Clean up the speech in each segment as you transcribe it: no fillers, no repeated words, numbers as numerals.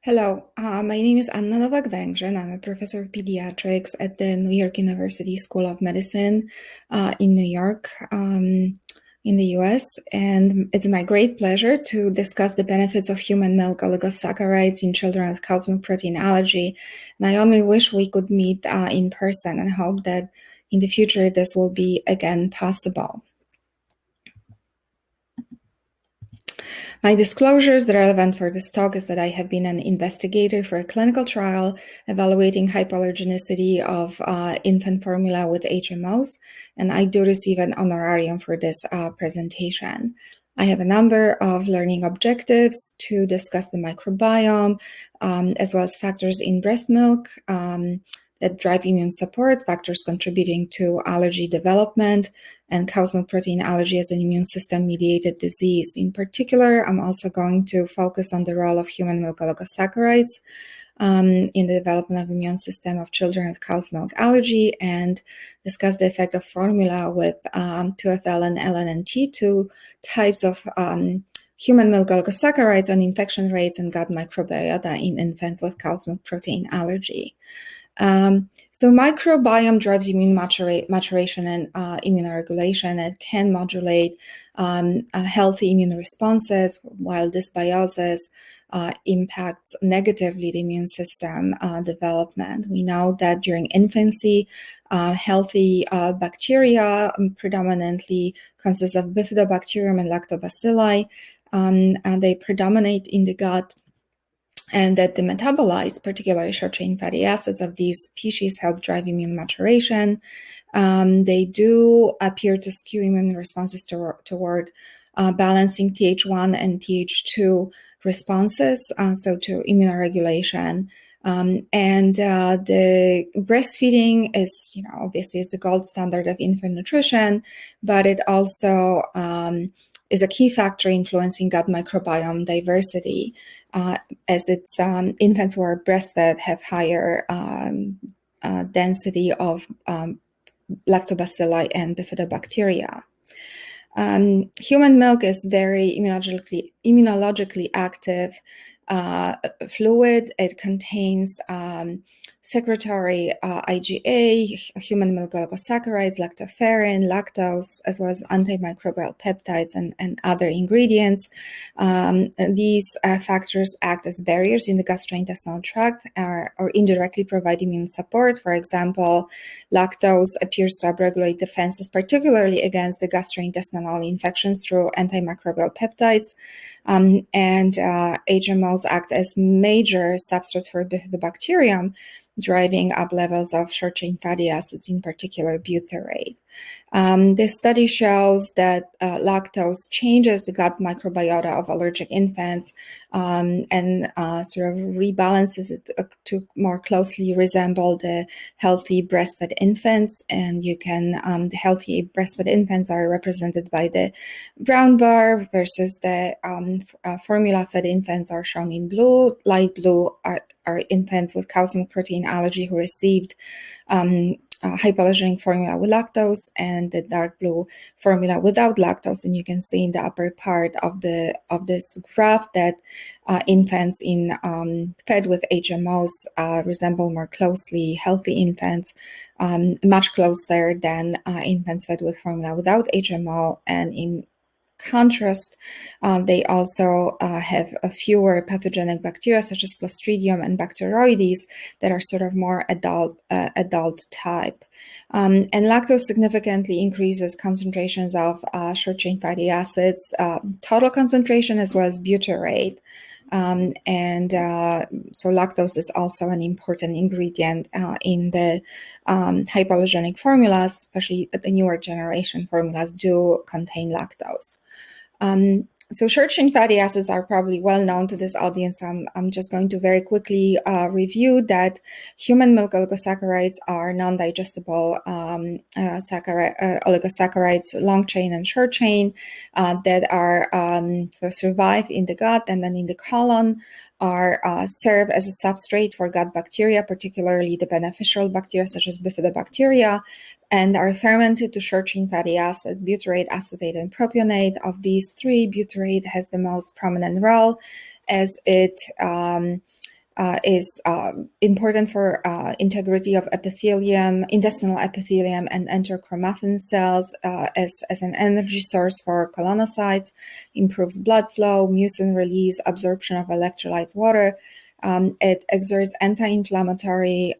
Hello, my name is Anna Nowak-Wegrzyn. I'm a professor of pediatrics at the New York University School of Medicine in New York, in the US. And it's my great pleasure to discuss the benefits of human milk oligosaccharides in children with cow's milk protein allergy. And I only wish we could meet in person and hope that in the future this will be again possible. My disclosures, the relevant for this talk is that I have been an investigator for a clinical trial evaluating hypoallergenicity of infant formula with HMOs, and I do receive an honorarium for this presentation. I have a number of learning objectives to discuss the microbiome, as well as factors in breast milk that drive immune support, factors contributing to allergy development, and cow's milk protein allergy as an immune system-mediated disease. In particular, I'm also going to focus on the role of human milk oligosaccharides in the development of immune system of children with cow's milk allergy, and discuss the effect of formula with 2FL and LNnT, two types of human milk oligosaccharides on infection rates and gut microbiota in infants with cow's milk protein allergy. So microbiome drives immune maturation and immunoregulation. It can modulate healthy immune responses, while dysbiosis impacts negatively the immune system development. We know that during infancy, healthy bacteria predominantly consist of bifidobacterium and lactobacilli, and they predominate in the gut, and that the metabolized, particularly short-chain fatty acids of these species, help drive immune maturation. They do appear to skew immune responses toward balancing Th1 and Th2 responses, so to immunoregulation. The breastfeeding is, obviously is the gold standard of infant nutrition, but it also is a key factor influencing gut microbiome diversity, as its infants who are breastfed have higher density of lactobacilli and bifidobacteria. Human milk is very immunologically active fluid. It contains secretory IgA, human milk oligosaccharides, lactoferrin, lactose, as well as antimicrobial peptides and other ingredients. These factors act as barriers in the gastrointestinal tract or indirectly provide immune support. For example, lactose appears to upregulate defenses, particularly against the gastrointestinal infections through antimicrobial peptides, and HMOs act as major substrate for bifidobacterium, driving up levels of short-chain fatty acids, in particular butyrate. This study shows that lactose changes the gut microbiota of allergic infants and sort of rebalances it to more closely resemble the healthy breastfed infants. And you can, the healthy breastfed infants are represented by the brown bar versus the formula-fed infants are shown in blue. Light blue are infants with cow's milk protein allergy who received hypoallergenic formula with lactose, and the dark blue formula without lactose. And you can see in the upper part of this graph that infants fed with HMOs resemble more closely healthy infants, much closer than infants fed with formula without HMO. And in contrast, they also have a fewer pathogenic bacteria such as Clostridium and Bacteroides that are sort of more adult type. And lactose significantly increases concentrations of short-chain fatty acids, total concentration, as well as butyrate. So lactose is also an important ingredient in the hypoallergenic formulas, especially the newer generation formulas do contain lactose. So short-chain fatty acids are probably well known to this audience. I'm just going to very quickly review that human milk oligosaccharides are non-digestible oligosaccharides, long chain and short chain, that are survive in the gut and then in the colon, are serve as a substrate for gut bacteria, particularly the beneficial bacteria such as bifidobacteria, and are fermented to short-chain fatty acids, butyrate, acetate, and propionate. Of these three, butyrate has the most prominent role, as it is important for integrity of epithelium, intestinal epithelium, and enterochromaffin cells as an energy source for colonocytes, improves blood flow, mucin release, absorption of electrolytes, water. It exerts anti-inflammatory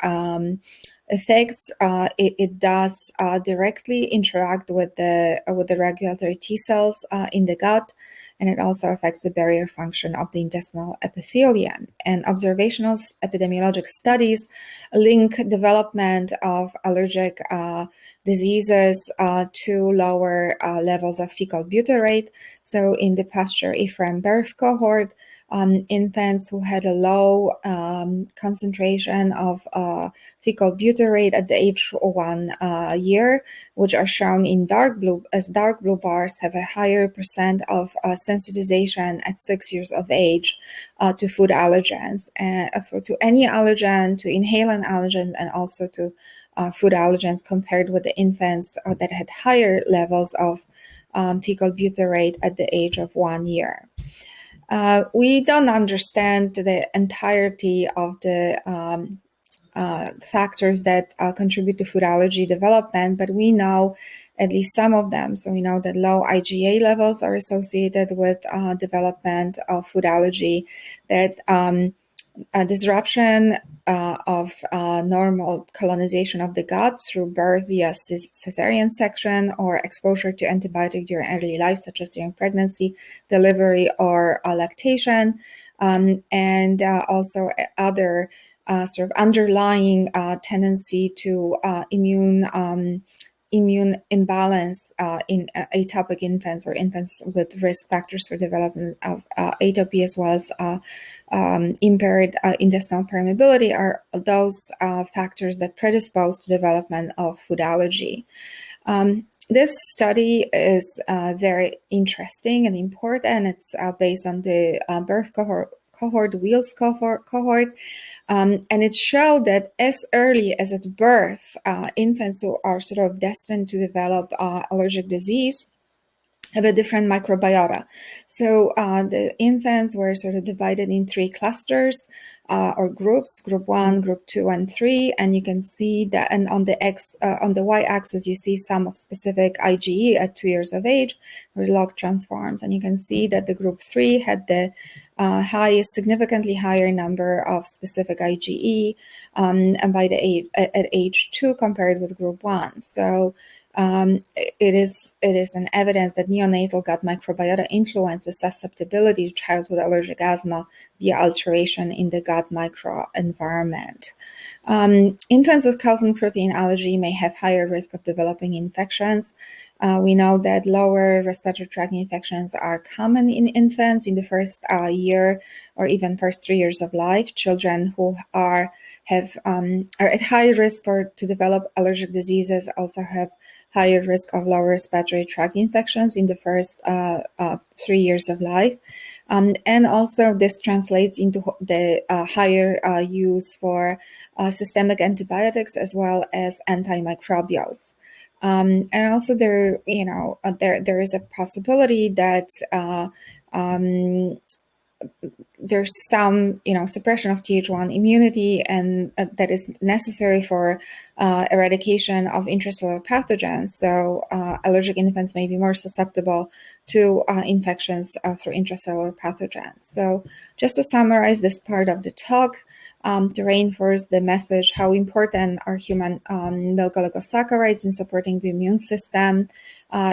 effects. It does directly interact with the regulatory T cells in the gut, and it also affects the barrier function of the intestinal epithelium. And observational epidemiologic studies link development of allergic diseases to lower levels of fecal butyrate. So in the pasture Ephraim birth cohort, infants who had a low concentration of fecal butyrate at the age of 1 year, which are shown in dark blue bars, have a higher percent of sensitization at 6 years of age to food allergens, to any allergen, to inhalant allergen, and also to food allergens, compared with the infants that had higher levels of fecal butyrate at the age of 1 year. We don't understand the entirety of the factors that contribute to food allergy development, but we know at least some of them. So we know that low IgA levels are associated with development of food allergy, that disruption of normal colonization of the gut through birth via cesarean section, or exposure to antibiotic during early life, such as during pregnancy, delivery, or lactation, and also other sort of underlying tendency to immune imbalance in atopic infants, or infants with risk factors for development of atopy, as well as impaired intestinal permeability, are those factors that predispose to development of food allergy. This study is very interesting and important. It's based on the birth cohort, Wheels cohort, and it showed that as early as at birth, infants who are sort of destined to develop allergic disease have a different microbiota. So the infants were sort of divided in 3 clusters or groups: group 1, group 2, and 3. And you can see that, and on the y-axis, you see some of specific IgE at 2 years of age, or log transforms. And you can see that the group 3 had the highest, significantly higher number of specific IgE, and by the at age 2 compared with group 1. So it is an evidence that neonatal gut microbiota influences susceptibility to childhood allergic asthma via alteration in the gut microenvironment. Infants with calcium protein allergy may have higher risk of developing infections. We know that lower respiratory tract infections are common in infants in the first year, or even first 3 years of life. Children who are at high risk to develop allergic diseases also have higher risk of lower respiratory tract infections in the first 3 years of life. And also this translates into the higher use for systemic antibiotics, as well as antimicrobials. And also there is a possibility that there's some, suppression of Th1 immunity, and that is necessary for eradication of intracellular pathogens. So allergic infants may be more susceptible to infections through intracellular pathogens. So just to summarize this part of the talk, to reinforce the message how important are human milk oligosaccharides in supporting the immune system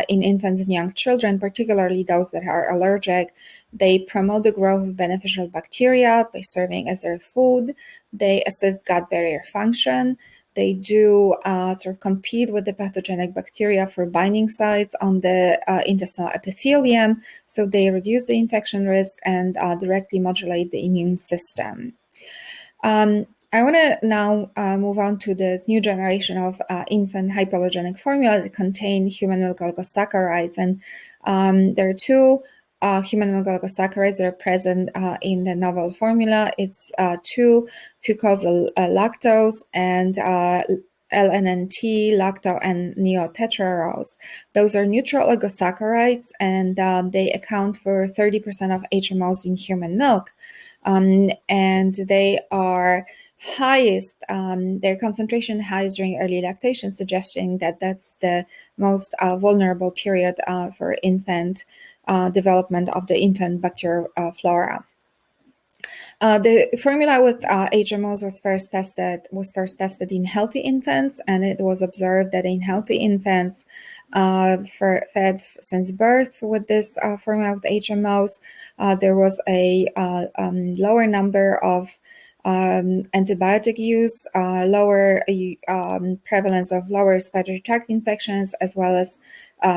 in infants and young children, particularly those that are allergic. They promote the growth of beneficial bacteria by serving as their food. They assist gut barrier function. They do sort of compete with the pathogenic bacteria for binding sites on the intestinal epithelium, so they reduce the infection risk and directly modulate the immune system. I want to now move on to this new generation of infant hypoallergenic formula that contain human milk oligosaccharides. And there are 2 human milk oligosaccharides that are present in the novel formula. It's 2-fucosal lactose and LNnT, lacto, and neotetrarols. Those are neutral oligosaccharides, and they account for 30% of HMOs in human milk. And they are highest, their concentration highest during early lactation, suggesting that that's the most vulnerable period for infant development of the infant bacterial flora. The formula with HMOs was first tested in healthy infants, and it was observed that in healthy infants fed since birth with this formula with HMOs, there was a lower number of antibiotic use, lower prevalence of lower respiratory tract infections, as well as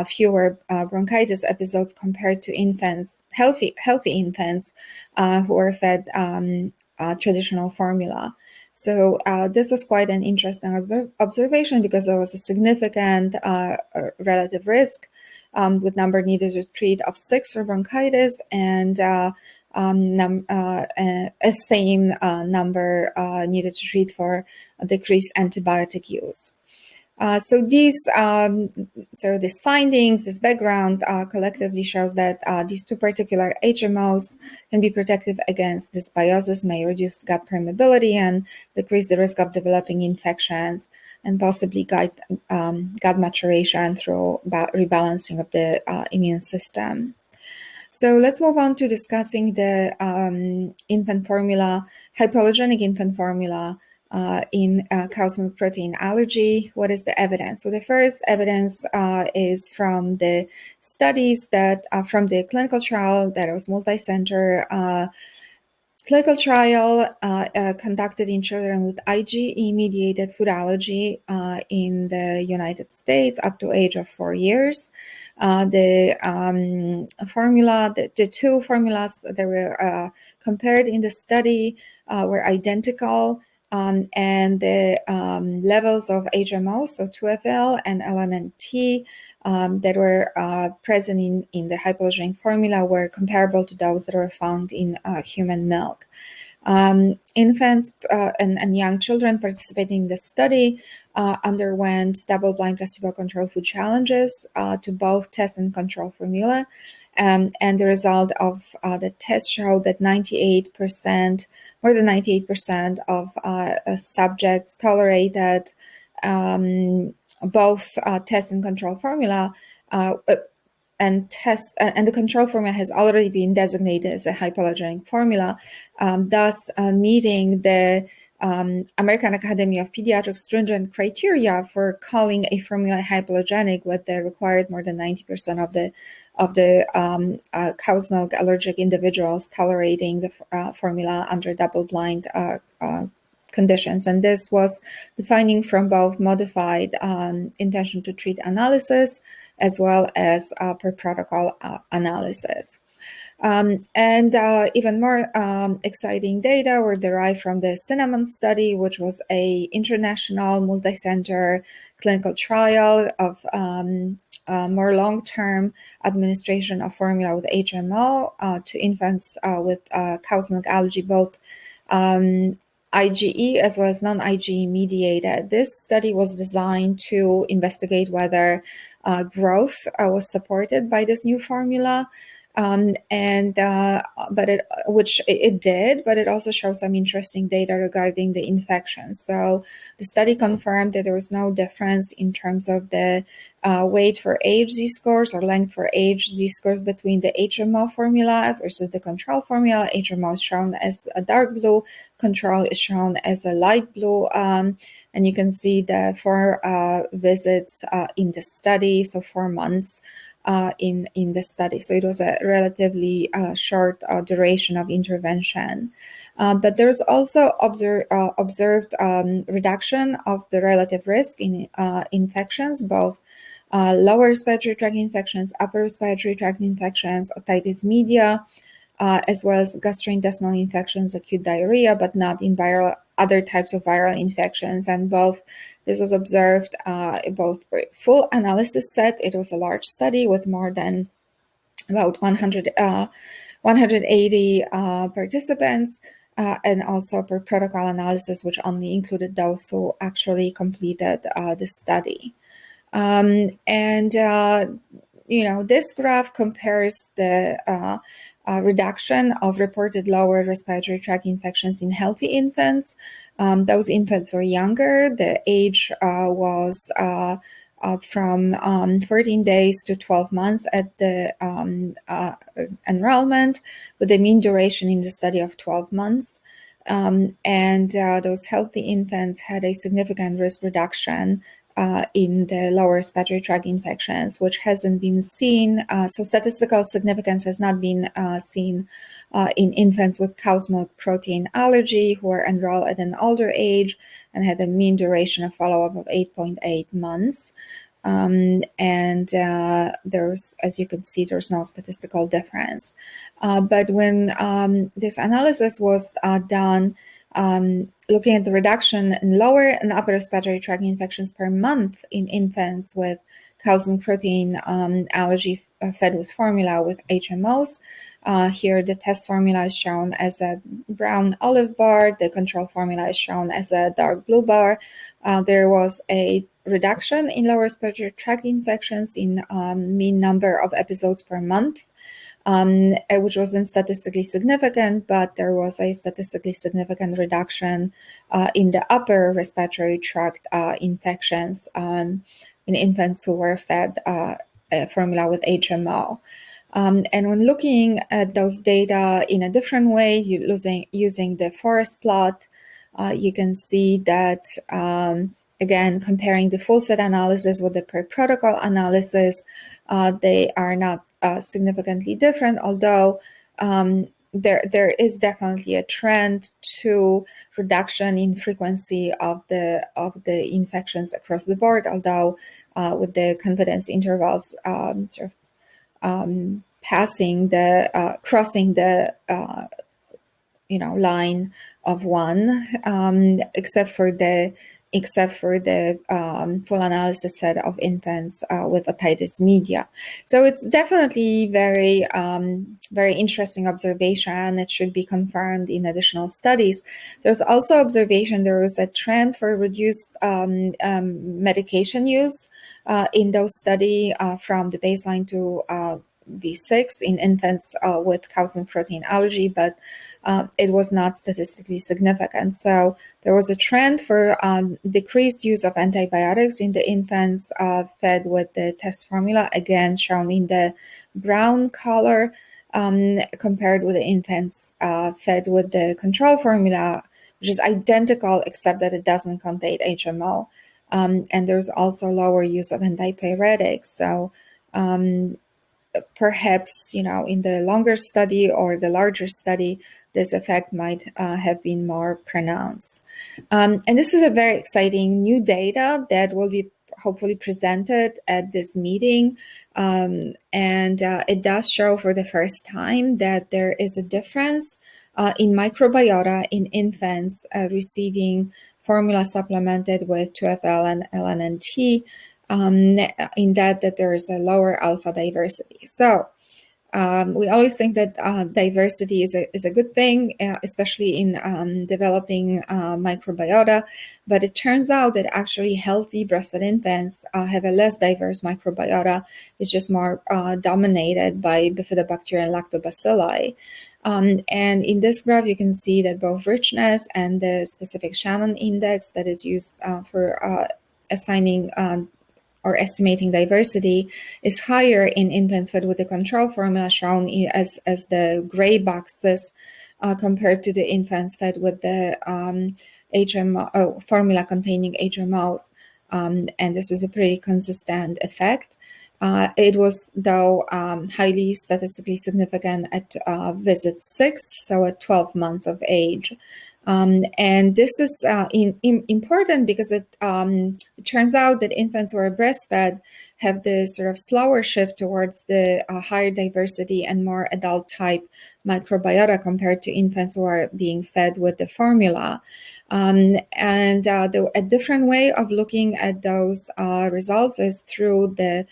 fewer bronchitis episodes compared to infants, healthy infants who were fed traditional formula. So this was quite an interesting observation because there was a significant relative risk with number needed to treat of 6 for bronchitis and a same number needed to treat for decreased antibiotic use. So these findings, this background collectively shows that these two particular HMOs can be protective against dysbiosis, may reduce gut permeability and decrease the risk of developing infections, and possibly guide gut maturation through rebalancing of the immune system. So let's move on to discussing the infant formula, hypoallergenic infant formula in cow's milk protein allergy. What is the evidence? So the first evidence is from the studies that from the clinical trial that was multi-center clinical trial conducted in children with IgE-mediated food allergy in the United States up to age of 4 years. The two formulas that were compared in the study were identical. And the levels of HMOs, so 2FL and LNnT, that were present in the hypoallergenic formula were comparable to those that were found in human milk. Infants and young children participating in the study underwent double-blind placebo-controlled food challenges to both test and control formula. And the result of the test showed that more than 98% of subjects tolerated both test and control formula, and the control formula has already been designated as a hypoallergenic formula, thus meeting the American Academy of Pediatrics stringent criteria for calling a formula hypoallergenic, with the required more than 90% of the cow's milk allergic individuals tolerating the formula under double-blind conditions. And this was the finding from both modified intention to treat analysis as well as per protocol analysis. And even more exciting data were derived from the Cinnamon study, which was a international multi-center clinical trial of more long-term administration of formula with HMO to infants with cow's milk allergy, both IgE as well as non-IgE mediated. This study was designed to investigate whether growth was supported by this new formula, which it did, but it also shows some interesting data regarding the infections. So the study confirmed that there was no difference in terms of the weight for age z-scores or length for age z-scores between the HMO formula versus the control formula. HMO is shown as a dark blue, control is shown as a light blue, and you can see the 4 visits in the study, so 4 months in the study. So it was a relatively short duration of intervention. But there's also observed reduction of the relative risk in infections, both lower respiratory tract infections, upper respiratory tract infections, otitis media, as well as gastrointestinal infections, acute diarrhea, but not in other types of viral infections. And this was observed both full analysis set. It was a large study with more than about 180 participants, and also per protocol analysis, which only included those who actually completed the study. This graph compares the reduction of reported lower respiratory tract infections in healthy infants. Those infants were younger. The age was from 14 days to 12 months at the enrollment, with the mean duration in the study of 12 months. Those healthy infants had a significant risk reduction in the lower respiratory tract infections, which hasn't been seen. So statistical significance has not been seen in infants with cow's milk protein allergy who were enrolled at an older age and had a mean duration of follow-up of 8.8 months. There's, as you can see, there's no statistical difference. But when this analysis was done, looking at the reduction in lower and upper respiratory tract infections per month in infants with calcium protein allergy fed with formula with HMOs. Here the test formula is shown as a brown olive bar. The control formula is shown as a dark blue bar. There was a reduction in lower respiratory tract infections in mean number of episodes per month, which wasn't statistically significant, but there was a statistically significant reduction in the upper respiratory tract infections in infants who were fed formula with HMO. And when looking at those data in a different way, using the forest plot, you can see that, again, comparing the full set analysis with the per protocol analysis, they are not significantly different, although there is definitely a trend to reduction in frequency of the infections across the board, although with the confidence intervals crossing the line of 1, except for the full analysis set of infants with otitis media. So it's definitely very interesting observation. It should be confirmed in additional studies. There's also observation there was a trend for reduced medication use in those studies from the baseline to V6 in infants with calcium protein allergy, but it was not statistically significant. So there was a trend for decreased use of antibiotics in the infants fed with the test formula, again shown in the brown color, compared with the infants fed with the control formula, which is identical except that it doesn't contain HMO. And there's also lower use of antipyretics. So perhaps, in the longer study or the larger study, this effect might have been more pronounced. And this is a very exciting new data that will be hopefully presented at this meeting. It does show for the first time that there is a difference in microbiota in infants receiving formula supplemented with 2FL and LNnT, in that there is a lower alpha diversity. So we always think that diversity is a good thing, especially in developing microbiota, but it turns out that actually healthy breastfed infants have a less diverse microbiota. It's just more dominated by bifidobacteria and lactobacilli. And in this graph, you can see that both richness and the specific Shannon index that is used for assigning or estimating diversity is higher in infants fed with the control formula, shown as the gray boxes, compared to the infants fed with the HMO formula containing HMOs. And this is a pretty consistent effect. It was, though, highly statistically significant at visit 6, so at 12 months of age. And this is important because it turns out that infants who are breastfed have the sort of slower shift towards the higher diversity and more adult type microbiota compared to infants who are being fed with the formula. A different way of looking at those results is through the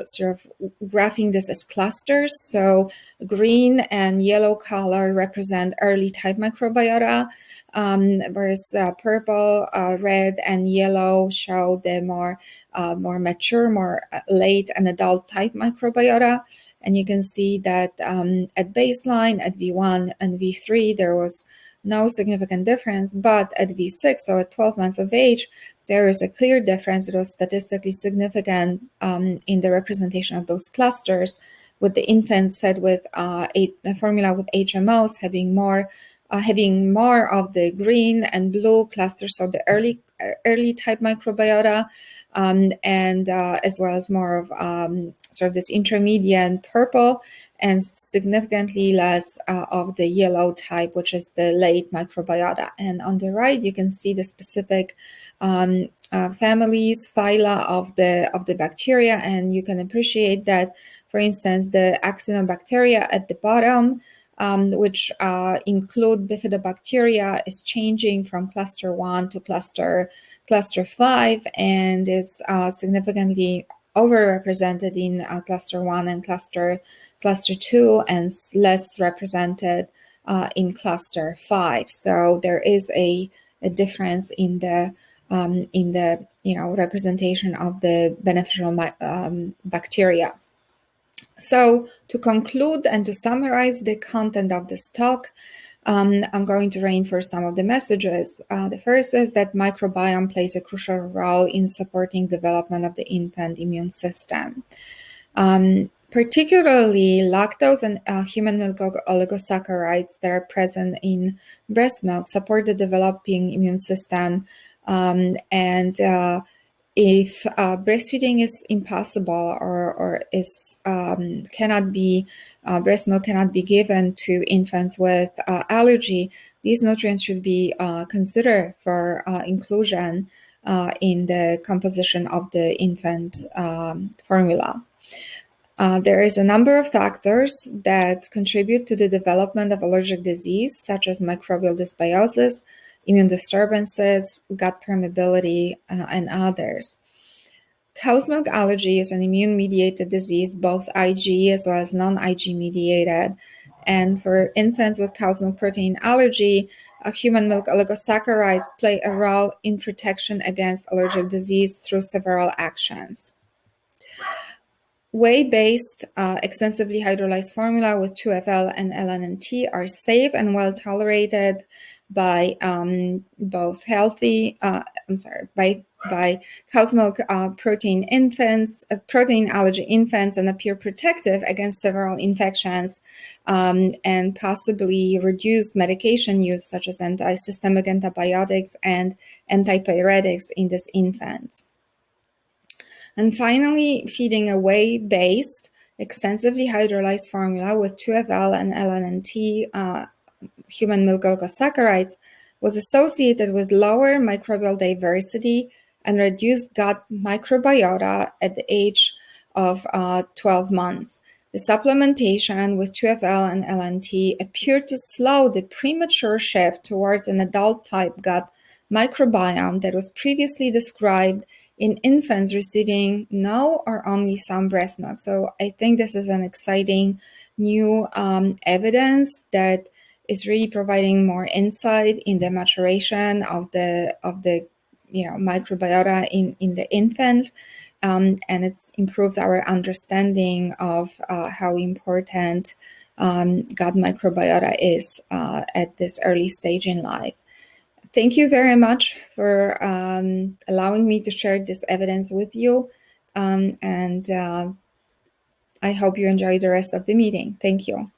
sort of graphing this as clusters. So green and yellow color represent early type microbiota, whereas purple, red, and yellow show the more mature, more late and adult type microbiota. And you can see that at baseline, at V1 and V3, there was no significant difference, but at V6, so at 12 months of age, there is a clear difference. It was statistically significant in the representation of those clusters, with the infants fed with a formula with HMOs having more of the green and blue clusters, so the early type microbiota, and as well as more of sort of this intermediate purple, and significantly less of the yellow type, which is the late microbiota. And on the right, you can see the specific families, phyla of the bacteria, and you can appreciate that, for instance, the actinobacteria at the bottom, which include bifidobacteria, is changing from cluster 1 to cluster 5, and is significantly overrepresented in cluster 1 and cluster 2, and less represented in cluster 5. So there is a difference in the representation of the beneficial bacteria. So to conclude and to summarize the content of this talk, I'm going to reinforce some of the messages. The first is that microbiome plays a crucial role in supporting development of the infant immune system. Particularly lactose and human milk oligosaccharides that are present in breast milk support the developing immune system, if breastfeeding is impossible or is cannot be, breast milk cannot be given to infants with allergy, these nutrients should be considered for inclusion in the composition of the infant formula. There is a number of factors that contribute to the development of allergic disease, such as microbial dysbiosis, immune disturbances, gut permeability, and others. Cow's milk allergy is an immune-mediated disease, both Ig as well as non-Ig mediated. And for infants with cow's milk protein allergy, human milk oligosaccharides play a role in protection against allergic disease through several actions. Whey-based, extensively hydrolyzed formula with 2FL and LNnT are safe and well tolerated by both healthy, by cow's milk protein allergy infants, and appear protective against several infections, and possibly reduce medication use such as systemic antibiotics and antipyretics in this infant. And finally, feeding a whey-based, extensively hydrolyzed formula with 2FL and LNnT human milk oligosaccharides was associated with lower microbial diversity and reduced gut microbiota at the age of 12 months. The supplementation with 2FL and LNnT appeared to slow the premature shift towards an adult-type gut microbiome that was previously described in infants receiving no or only some breast milk. So I think this is an exciting new evidence that is really providing more insight in the maturation of the microbiota in the infant, and it improves our understanding of how important gut microbiota is at this early stage in life. Thank you very much for allowing me to share this evidence with you, and I hope you enjoy the rest of the meeting. Thank you.